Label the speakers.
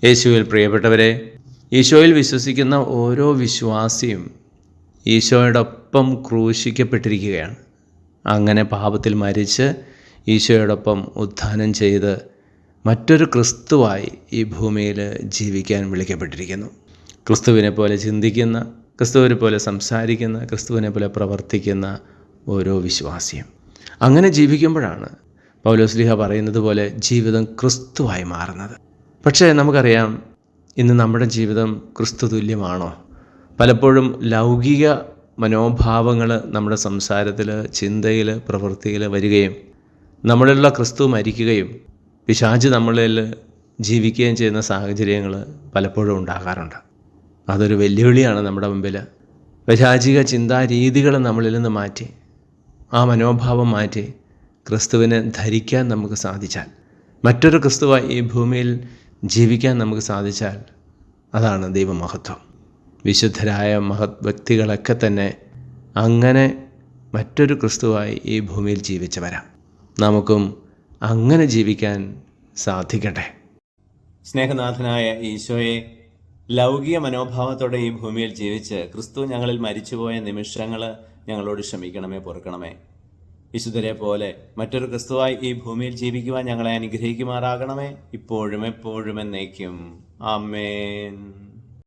Speaker 1: യേശുവിൽ പ്രിയപ്പെട്ടവരെ, ഈശോയിൽ വിശ്വസിക്കുന്ന ഓരോ വിശ്വാസിയും ഈശോയോടൊപ്പം ക്രൂശിക്കപ്പെട്ടിരിക്കുകയാണ്. അങ്ങനെ പാപത്തിൽ മരിച്ച് ഈശോയോടൊപ്പം ഉത്ഥാനം ചെയ്ത് മറ്റൊരു ക്രിസ്തുവായി ഈ ഭൂമിയിൽ ജീവിക്കാൻ വിളിക്കപ്പെട്ടിരിക്കുന്നു. ക്രിസ്തുവിനെ പോലെ ചിന്തിക്കുന്ന, ക്രിസ്തുവിനെ പോലെ സംസാരിക്കുന്ന, ക്രിസ്തുവിനെ പോലെ പ്രവർത്തിക്കുന്ന ഓരോ വിശ്വാസിയും. അങ്ങനെ ജീവിക്കുമ്പോഴാണ് പൗലോസ്ലീഹ പറയുന്നത് പോലെ ജീവിതം ക്രിസ്തുവായി മാറുന്നത്. പക്ഷേ നമുക്കറിയാം, ഇന്ന് നമ്മുടെ ജീവിതം ക്രിസ്തു തുല്യമാണോ? പലപ്പോഴും ലൗകിക മനോഭാവങ്ങൾ നമ്മുടെ സംസാരത്തിൽ, ചിന്തയിൽ, പ്രവൃത്തിയിൽ വരികയും നമ്മളിലുള്ള ക്രിസ്തു മരിക്കുകയും പിശാച് നമ്മളിൽ ജീവിക്കുകയും ചെയ്യുന്ന സാഹചര്യങ്ങൾ പലപ്പോഴും ഉണ്ടാകാറുണ്ട്. അതൊരു വെല്ലുവിളിയാണ് നമ്മുടെ മുമ്പിൽ. പൈശാചിക ചിന്താരീതികൾ നമ്മളിൽ നിന്ന് മാറ്റി, ആ മനോഭാവം മാറ്റി ക്രിസ്തുവിനെ ധരിക്കാൻ നമുക്ക് സാധിച്ചാൽ, മറ്റൊരു ക്രിസ്തുവായി ഈ ഭൂമിയിൽ ജീവിക്കാൻ നമുക്ക് സാധിച്ചാൽ, അതാണ് ദൈവമഹത്വം. വിശുദ്ധരായ മഹത് വ്യക്തികളൊക്കെ തന്നെ അങ്ങനെ മറ്റൊരു ക്രിസ്തുവായി ഈ ഭൂമിയിൽ ജീവിച്ചവരാ. നമുക്കും അങ്ങനെ ജീവിക്കാൻ സാധിക്കട്ടെ. സ്നേഹനാഥനായ ഈശോയെ, ലൗകിക മനോഭാവത്തോടെ ഈ ഭൂമിയിൽ ജീവിച്ച് ക്രിസ്തു ഞങ്ങളിൽ മരിച്ചുപോയ നിമിഷങ്ങൾ ഞങ്ങളോട് ക്ഷമിക്കണമേ, പൊറുക്കണമേ. വിശുദ്ധരെ പോലെ മറ്റൊരു ക്രിസ്തുവായി ഈ ഭൂമിയിൽ ജീവിക്കുവാൻ ഞങ്ങളെ അനുഗ്രഹിക്കുമാറാകണമേ, ഇപ്പോഴും എപ്പോഴും എന്നേക്കും. ആമേൻ.